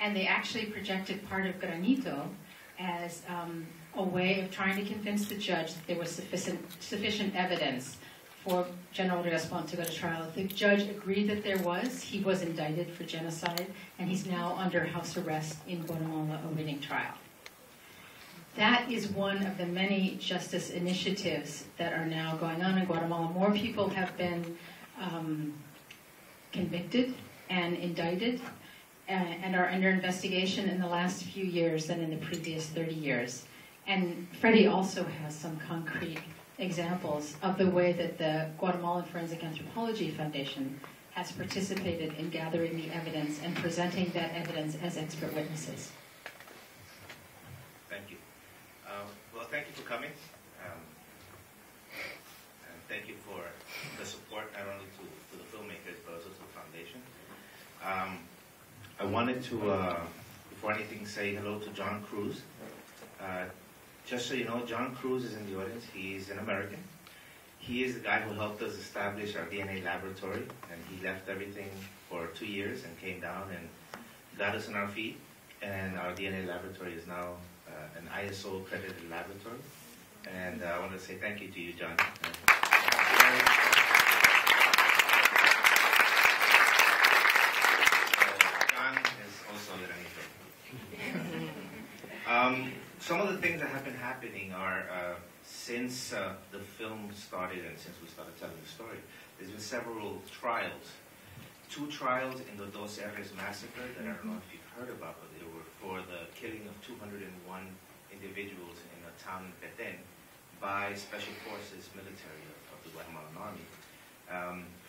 And they actually projected part of Granito as a way of trying to convince the judge that there was sufficient evidence for General Riaspon to go to trial. The judge agreed that there was. He was indicted for genocide, and he's now under house arrest in Guatemala awaiting trial. That is one of the many justice initiatives that are now going on in Guatemala. More people have been convicted and indicted and are under investigation in the last few years than in the previous 30 years. And Freddie also has some concrete examples of the way that the Guatemalan Forensic Anthropology Foundation has participated in gathering the evidence and presenting that evidence as expert witnesses. Thank you. Well, thank you for coming. And thank you for the support, not only to the filmmakers, but also to the foundation. I wanted to, before anything, say hello to John Cruz. Just so you know, John Cruz is in the audience. He's an American. He is the guy who helped us establish our DNA laboratory, and he left everything for 2 years and came down and got us on our feet. And our DNA laboratory is now an ISO accredited laboratory. And I want to say thank you to you, John. John is also Granito. Some of the things that have been happening are, since the film started and since we started telling the story, there's been several trials. 2 trials in the Dos R's massacre that I don't know if you've heard about, but they were for the killing of 201 individuals in a town in Petén by Special Forces military of the Guatemalan Army.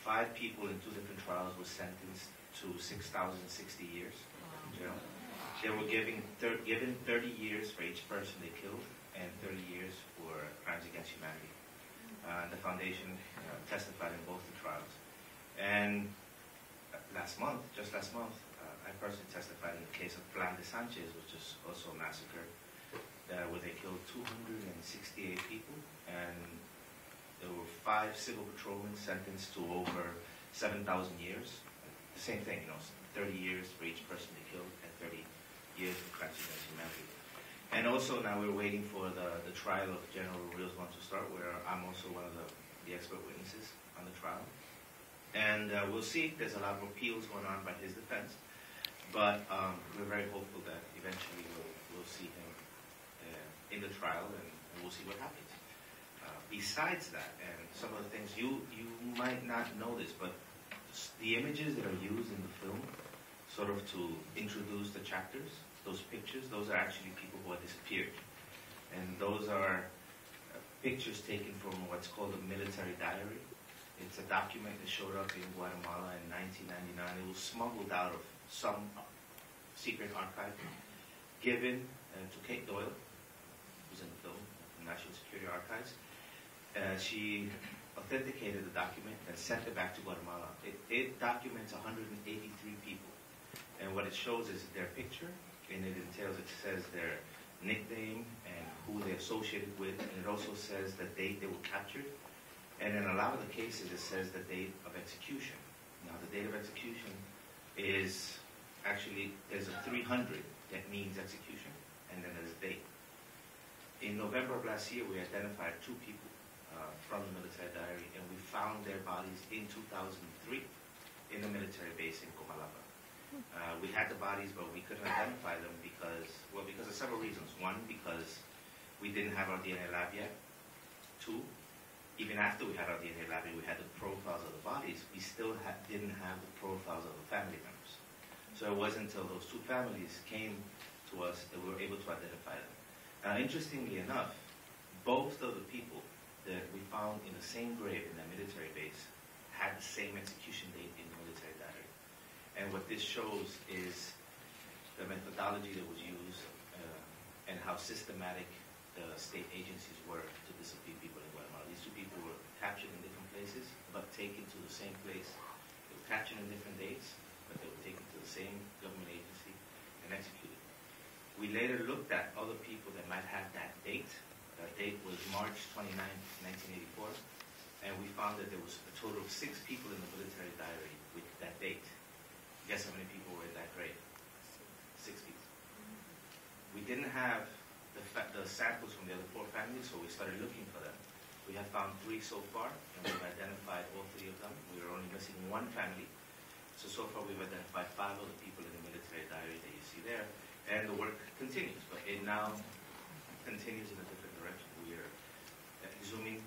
5 people in 2 different trials were sentenced to 6,060 years in jail. They were given 30 years for each person they killed and 30 years for crimes against humanity. The foundation testified in both the trials. And just last month, I personally testified in the case of Plan de Sanchez, which is also a massacre, where they killed 268 people, and there were 5 civil patrolmen sentenced to over 7,000 years. The same thing, 30 years for each person they killed, and 30 years for crimes against humanity. And also now we're waiting for the trial of General Riaspon to start, where I'm also one of the expert witnesses on the trial. And we'll see. There's a lot of appeals going on by his defense, but we're very hopeful that eventually we'll see him in the trial, and we'll see what happens. Besides that, and some of the things you might not know this, but the images that are used in the film, sort of to introduce the chapters, those pictures, those are actually people who have disappeared, and those are pictures taken from what's called a military diary. It's a document that showed up in Guatemala in 1999. It was smuggled out of some secret archive, given to Kate Doyle, who's in the film, the National Security Archives. She authenticated the document and sent it back to Guatemala. It documents 183 people. And what it shows is their picture, and it entails, it says their nickname and who they're associated with, and it also says the date they were captured. And in a lot of the cases, it says the date of execution. Now, the date of execution is actually, there's a 300 that means execution, and then there's a date. In November of last year, we identified 2 people from the military diary, and we found their bodies in 2003 in the military base in Comalapa. We had the bodies, but we couldn't identify them because of several reasons. 1, because we didn't have our DNA lab yet. 2, even after we had our DNA lab, we had the profiles of the bodies, we still didn't have the profiles of the family members. So it wasn't until those 2 families came to us that we were able to identify them. Now, interestingly enough, both of the people that we found in the same grave in that military base had the same execution date in the military diary. And what this shows is the methodology that was used and how systematic the state agencies were to disappear people in Guatemala. These 2 people were captured in different places, but taken to the same place. They were captured in different dates, but they were taken to the same government agency and executed. We later looked at other people that might have that date. That date was March 29, 1984, and we found that there was a total of 6 people in the military diary with that date. Guess how many people were in that grave? 6 we didn't have the samples from the other 4 families, so we started looking for them. We have found 3 so far, and we've identified all 3 of them. We were only missing 1 family. So far we've identified 5 of the people in the military diary that you see there, and the work continues, but it now continues in a different direction. We are exhuming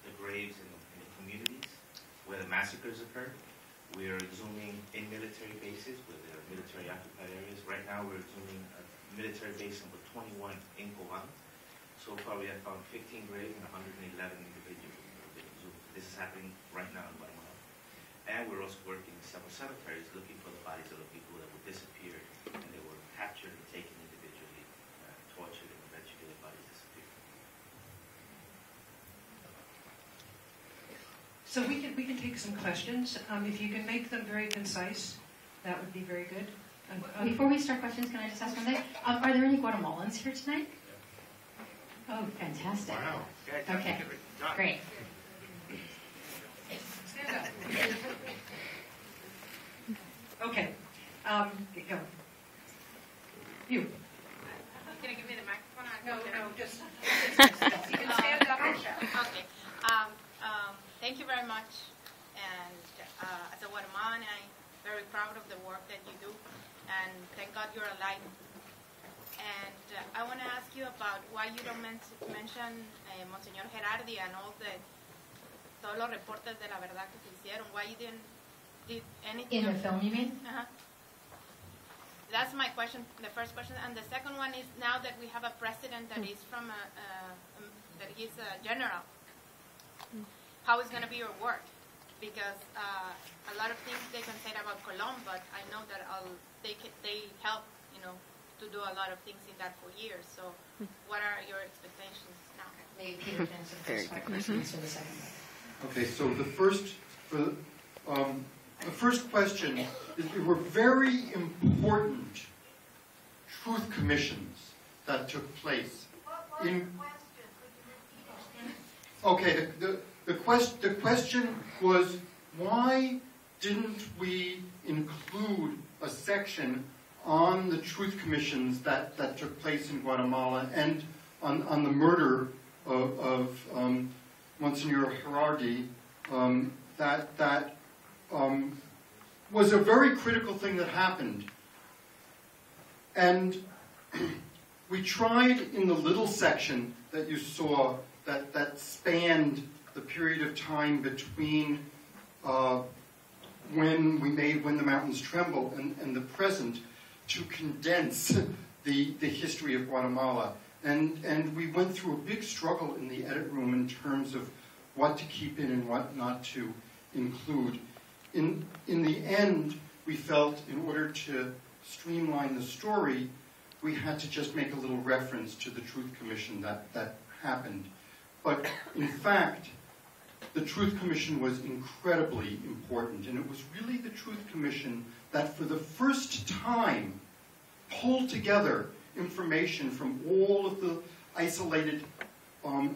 the graves in the communities where the massacres occurred. We are exhuming in military bases where there are military occupied areas. Right now we're exhuming a military base number 21 in Cobán. So far we have found 15 graves and 111 individuals that have been exhumed. This is happening right now in Guatemala. And we're also working in several cemeteries looking for the bodies of the people that were disappeared and they were captured and taken individually, tortured, and eventually their bodies disappeared. So we can take some questions. If you can make them very concise, that would be very good. Before we start questions, can I just ask one thing? Are there any Guatemalans here tonight? Oh, fantastic. Wow. Okay, great. Stand up. Okay. Go. You. Can you give me the microphone? No, just you can stand up and shout. Okay. Thank you very much. And as a Guatemalan, I'm very proud of the work that you do. And thank God you're alive. And I want to ask you about why you don't mention Monseñor Gerardi and all todos los reportes de la verdad que se hicieron. Why you did anything? In the film, you mean? That's my question, the first question. And the second one is, now that we have a president that is from that he's a general, how is going to be your work? Because a lot of things they can say about Colón, but I know that they help, to do a lot of things in that for years. So what are your expectations now? Maybe Peter can answer the first question, so the second one. Okay, so the first question is there were very important truth commissions that took place. Okay, the question was, why didn't we include a section on the truth commissions that took place in Guatemala and on the murder of Monsignor Gerardi? That was a very critical thing that happened. And we tried in the little section that you saw that spanned the period of time between when the mountains tremble and the present, to condense the history of Guatemala. And we went through a big struggle in the edit room in terms of what to keep in and what not to include. In the end, we felt in order to streamline the story, we had to just make a little reference to the Truth Commission that happened. But in fact, the Truth Commission was incredibly important, and it was really the Truth Commission that for the first time pulled together information from all of the isolated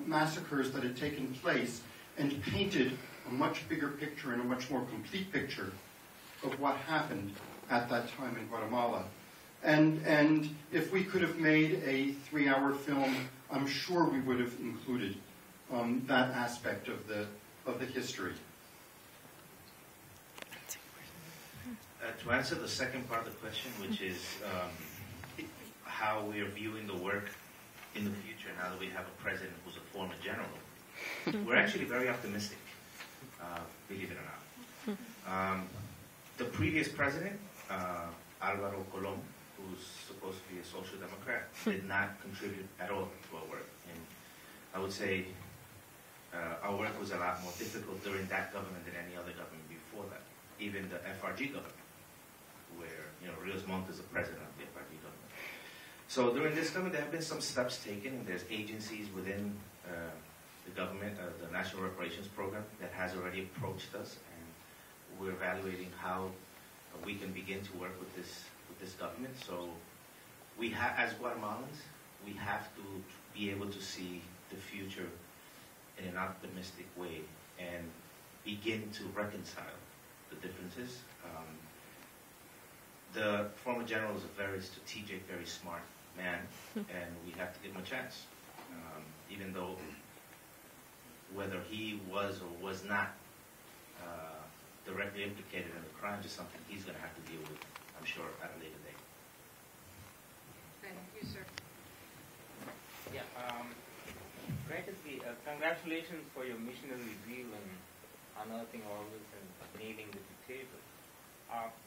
massacres that had taken place and painted a much bigger picture and a much more complete picture of what happened at that time in Guatemala. And if we could have made a 3-hour film, I'm sure we would have included that aspect of the history. To answer the second part of the question, which is how we are viewing the work in the future now that we have a president who's a former general, we're actually very optimistic, believe it or not. The previous president, Álvaro Colón, who's supposed to be a social democrat, did not contribute at all to our work. And I would say our work was a lot more difficult during that government than any other government before that. Even the FRG government, where Rios Montt is the president of the FRG government. So during this government, there have been some steps taken, and there's agencies within the government, the National Reparations Program, that has already approached us, and we're evaluating how we can begin to work with this government. So we as Guatemalans, we have to be able to see the future in an optimistic way and begin to reconcile the differences. The former general is a very strategic, very smart man, and we have to give him a chance. Even though whether he was or was not directly implicated in the crimes is something he's going to have to deal with, I'm sure, at a later date. Thank you, sir. Yeah, congratulations for your missionary zeal in unearthing all this and nailing the dictator.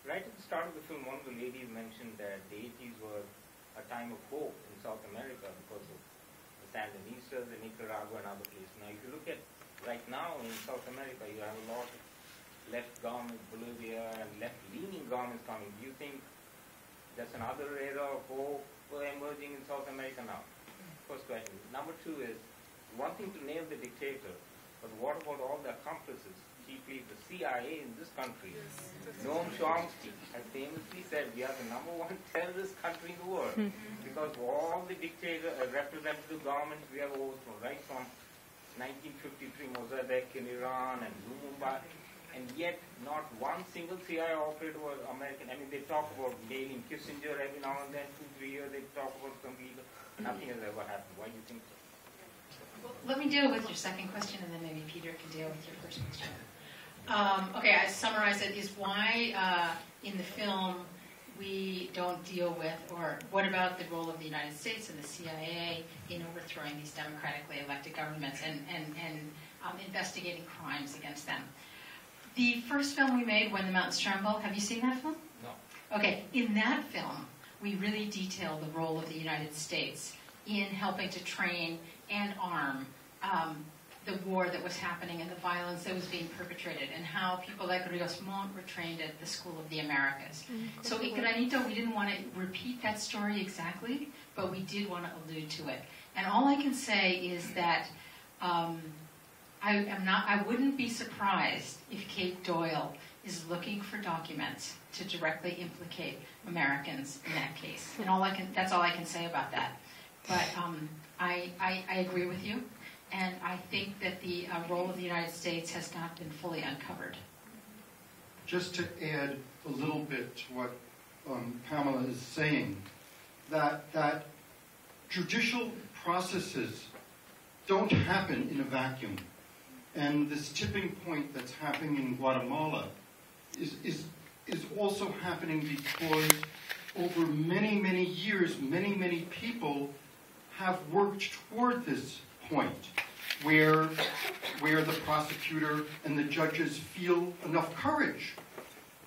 Right at the start of the film, one of the ladies mentioned that the 80s were a time of hope in South America because of the Sandinistas, the Nicaragua, and other places. Now, if you look at right now in South America, you have a lot of left government, Bolivia, and left-leaning governments coming. Do you think that's another era of hope emerging in South America now? First question. Number two is, one thing to nail the dictator, but what about all the accomplices, chiefly the CIA in this country? Noam Chomsky has famously said we are the #1 terrorist country in the world because of all the dictator representative governments we have overthrown, right from 1953 Mossadegh in Iran and Lumumba, and yet not one single CIA operator was American. I mean, they talk about nailing Kissinger every now and then, 2-3 years, they talk about some leader. Nothing has ever happened. Why do you think so? Well, let me deal with your second question, and then maybe Peter can deal with your first question. Okay, I summarize it, is why in the film we don't deal with, or what about the role of the United States and the CIA in overthrowing these democratically elected governments and investigating crimes against them. The first film we made, When the Mountains Tremble, have you seen that film? No. Okay, in that film, we really detail the role of the United States in helping to train and arm the war that was happening and the violence that was being perpetrated, and how people like Rios Montt were trained at the School of the Americas. So in Granito, we didn't want to repeat that story exactly, but we did want to allude to it. And all I can say is that I wouldn't be surprised if Kate Doyle is looking for documents to directly implicate Americans in that case. And that's all I can say about that. But I agree with you, and I think that the role of the United States has not been fully uncovered. Just to add a little bit to what Pamela is saying, that judicial processes don't happen in a vacuum. And this tipping point that's happening in Guatemala is also happening because over many, many years, many, many people have worked toward this point where the prosecutor and the judges feel enough courage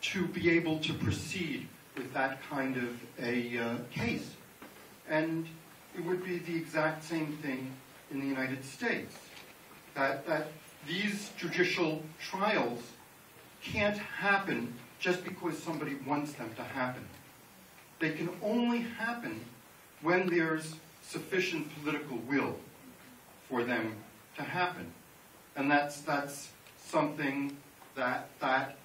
to be able to proceed with that kind of a case. And it would be the exact same thing in the United States. That these judicial trials can't happen just because somebody wants them to happen. They can only happen when there's sufficient political will for them to happen. And that's something that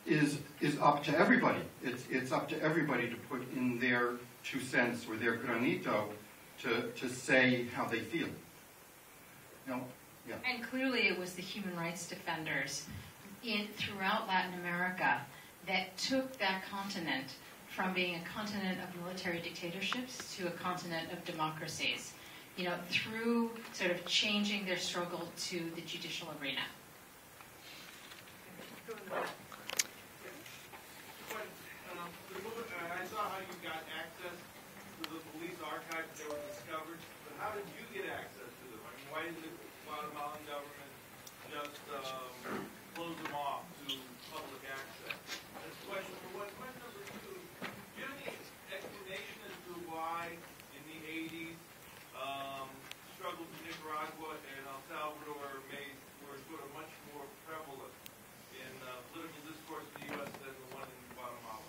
is up to everybody. It's up to everybody to put in their 2 cents or their granito to say how they feel. No? Yeah. And clearly it was the human rights defenders throughout Latin America that took that continent from being a continent of military dictatorships to a continent of democracies, through sort of changing their struggle to the judicial arena. I saw how you got access to the police archives that were discovered, but how did you get access to them? I mean, why didn't the Guatemalan government just close them off to public access? That's question number one. Question number two, do you have any explanation as to why in the 80s struggles in Nicaragua and El Salvador were sort of much more prevalent in political discourse in the U.S. than the one in Guatemala?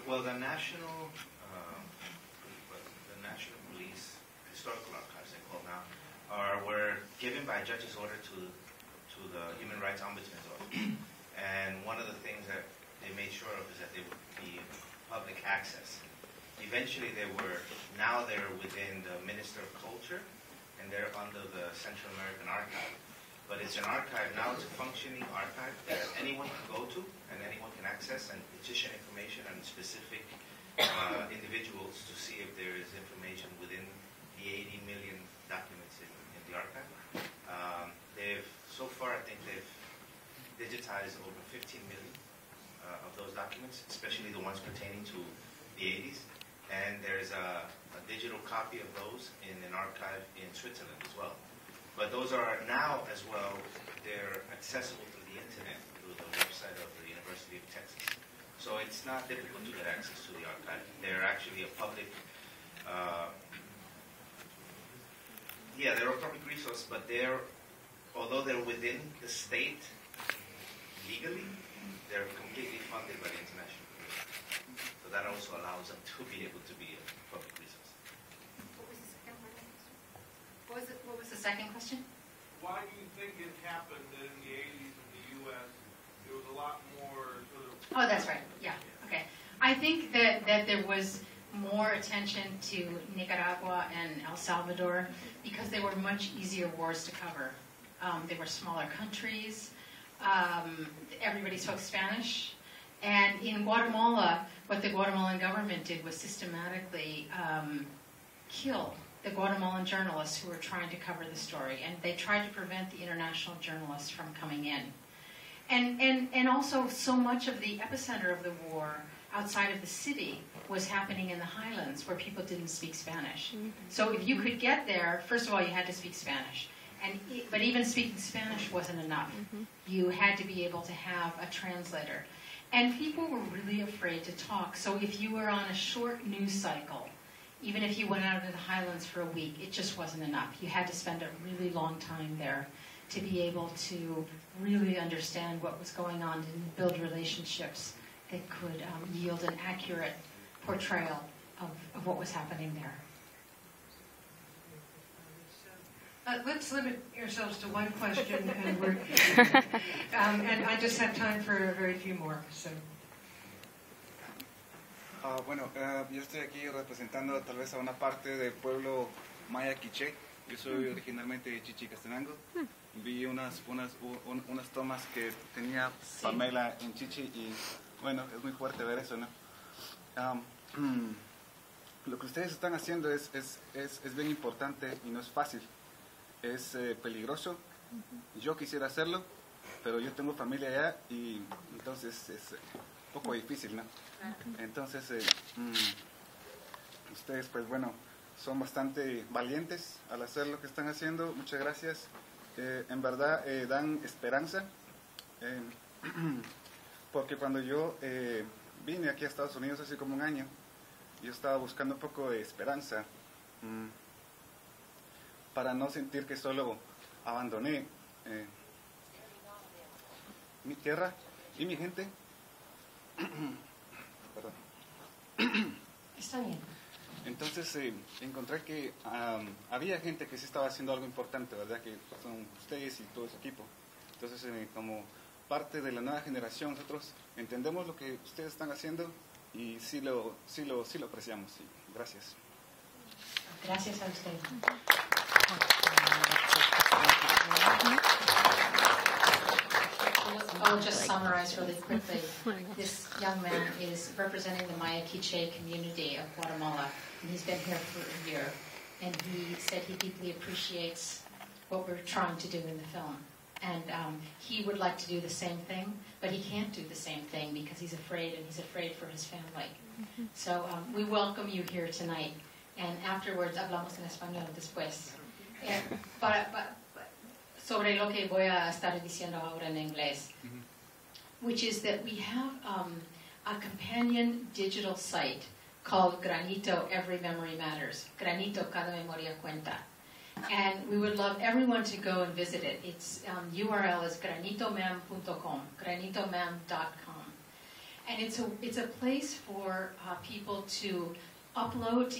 Well, the National Police Historical Archives, they call now, were given by a judge's order to the Human Rights Ombudsman's office. And one of the things that they made sure of is that they would be public access. Eventually, they're within the Minister of Culture, and they're under the Central American Archive. But it's an archive. Now it's a functioning archive that anyone can go to and anyone can access and petition information on specific individuals to see if there is information within the 80 million documents in the archive. So far, I think they've digitized over 15 million of those documents, especially the ones pertaining to the 80s. And there's a digital copy of those in an archive in Switzerland as well. But those are now as well, they're accessible through the internet, through the website of the University of Texas. So it's not difficult to get access to the archive. They're actually a public, they're a public resource, but although they're within the state legally, they're completely funded by the international community. So that also allows them to be able to be a public resource. What was the second question? Why do you think it happened that in the 80s in the U.S. there was a lot more sort of... Oh, that's right. Yeah. Okay. I think that there was more attention to Nicaragua and El Salvador because they were much easier wars to cover. They were smaller countries. Everybody spoke Spanish. And in Guatemala, what the Guatemalan government did was systematically kill the Guatemalan journalists who were trying to cover the story. And they tried to prevent the international journalists from coming in. And also, so much of the epicenter of the war outside of the city was happening in the highlands where people didn't speak Spanish. So if you could get there, first of all, you had to speak Spanish. But even speaking Spanish wasn't enough. You had to be able to have a translator. And people were really afraid to talk. So if you were on a short news cycle, even if you went out into the highlands for a week, it just wasn't enough. You had to spend a really long time there to be able to really understand what was going on and build relationships that could yield an accurate portrayal of what was happening there. Let's limit yourselves to one question, and and I just have time for a very few more. So. Yo estoy aquí representando tal vez a una parte del pueblo maya quiché. Yo soy originalmente de Chichicastenango. Vi unas tomas que tenía Pamela en Chichi y bueno, es muy fuerte ver eso, ¿no? Lo que ustedes están haciendo es bien importante y no es fácil. Es peligroso. Yo quisiera hacerlo, pero yo tengo familia allá y entonces es un poco difícil, ¿no? Entonces, ustedes, pues bueno, son bastante valientes al hacer lo que están haciendo. Muchas gracias. En verdad, dan esperanza. Porque cuando yo vine aquí a Estados Unidos hace como un año, yo estaba buscando un poco de esperanza. Para no sentir que solo abandoné mi tierra y mi gente. Perdón. Está bien. Entonces encontré que había gente que sí estaba haciendo algo importante, ¿verdad? Que son ustedes y todo su equipo. Entonces como parte de la nueva generación, nosotros entendemos lo que ustedes están haciendo y sí lo apreciamos. Sí. Gracias. Gracias a usted. I'll just summarize really quickly. This young man is representing the Maya Quiche community of Guatemala, and he's been here for a year. And he said he deeply appreciates what we're trying to do in the film. And he would like to do the same thing, but he can't do the same thing because he's afraid, and he's afraid for his family. So we welcome you here tonight. And afterwards, hablamos en español después. Sobre lo que voy a estar diciendo ahora en inglés, which is that we have a companion digital site called Granito, Every Memory Matters. Granito, Cada Memoria Cuenta. And we would love everyone to go and visit it. Its URL is granitomem.com, granitomem.com. And it's a place for people to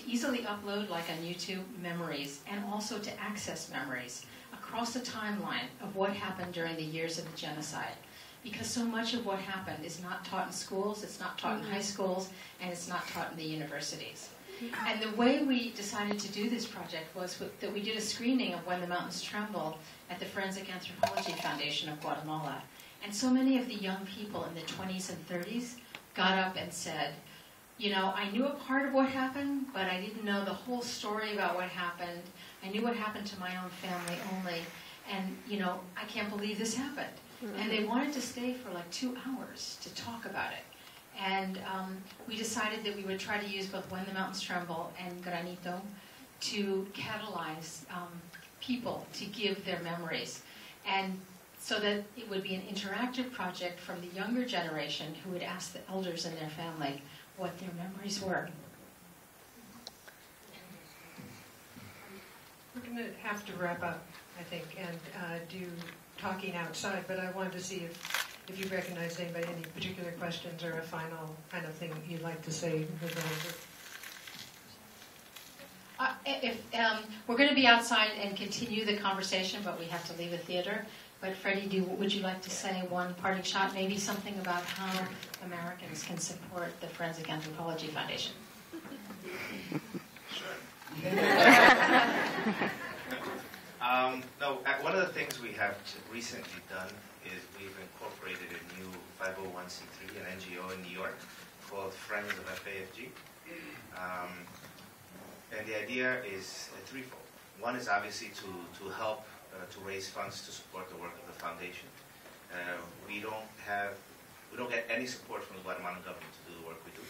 easily upload, like on YouTube, memories, and also to access memories across the timeline of what happened during the years of the genocide. Because so much of what happened is not taught in schools, it's not taught in high schools, and it's not taught in the universities. And the way we decided to do this project was that we did a screening of When the Mountains Tremble at the Forensic Anthropology Foundation of Guatemala. And so many of the young people in the 20s and 30s got up and said, you know, I knew a part of what happened, but I didn't know the whole story about what happened. I knew what happened to my own family only. And, you know, I can't believe this happened. And they wanted to stay for like 2 hours to talk about it. And we decided that we would try to use both When the Mountains Tremble and Granito to catalyze people to give their memories. And so that it would be an interactive project from the younger generation who would ask the elders in their family what their memories were. We're going to have to wrap up, I think, and do talking outside, but I wanted to see if you recognize anybody, any particular questions or a final kind of thing you'd like to say with the whole group. We're going to be outside and continue the conversation, but we have to leave the theater. But Freddie, would you like to say one parting shot, maybe something about how Americans can support the Forensic Anthropology Foundation? No, one of the things we have recently done is we've incorporated a new 501c3, an NGO in New York called Friends of FAFG. And the idea is threefold. One is obviously to help to raise funds to support the work of the foundation. We don't get any support from the Guatemalan government to do the work we do.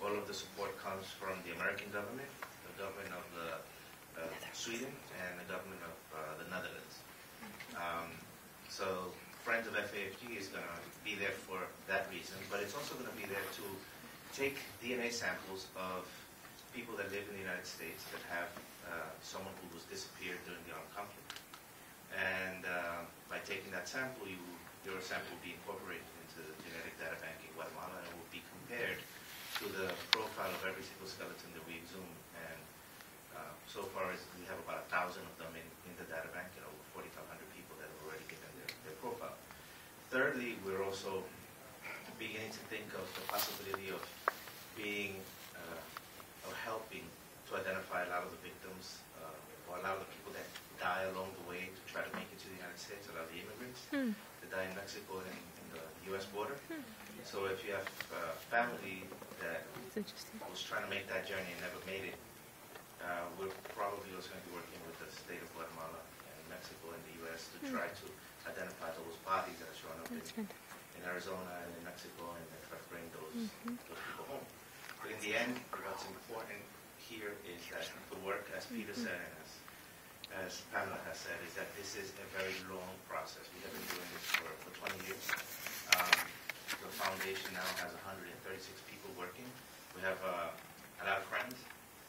All of the support comes from the American government, the government of Sweden, and the government of the Netherlands. So Friends of FAFG is going to be there for that reason, but it's also going to be there to take DNA samples of people that live in the United States that have someone who was disappeared during the armed conflict. And by taking that sample, your sample will be incorporated into the genetic data bank in Guatemala, and it will be compared to the profile of every single skeleton that we exhumed. And so far, we have about 1,000 of them in the data bank, and over 4,500 people that have already given their profile. Thirdly, we're also beginning to think of the possibility of helping to identify a lot of the victims or a lot of the people that die along the way to try to make it to the United States, a lot of the immigrants that die in Mexico and in the U.S. border. So if you have family that was trying to make that journey and never made it, we're probably also going to be working with the state of Guatemala and Mexico and the U.S. to try to identify those bodies that are showing up in Arizona and in Mexico and try to bring those people home. But in the end, what's important here is that the work, as Peter said and as Pamela has said, is that this is a very long process. We have been doing this for 20 years. The foundation now has 136 people working. We have a lot of friends,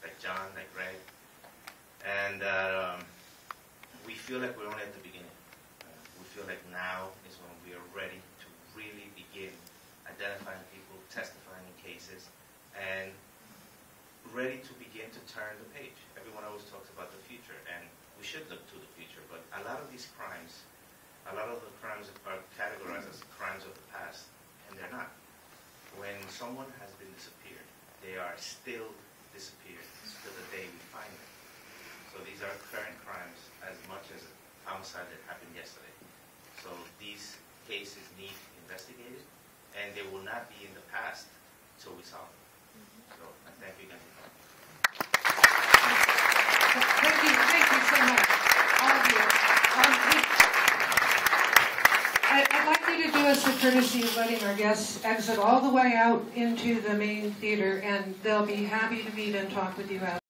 like John, like Greg, and we feel like we're only at the beginning. We feel like now is when we are ready to really begin identifying people, testifying in cases, and ready to begin to turn the page. Everyone always talks about the future, and we should look to the future, but a lot of these crimes, a lot of the crimes are categorized as crimes of the past, and they're not. When someone has been disappeared, they are still disappeared to the day we find them. So these are current crimes as much as a homicide that happened yesterday. So these cases need investigated, and they will not be in the past until we solve them. So I thank you again for coming. Thank you so much, all of you. I'd like you to do us the courtesy of letting our guests exit all the way out into the main theater, and they'll be happy to meet and talk with you out.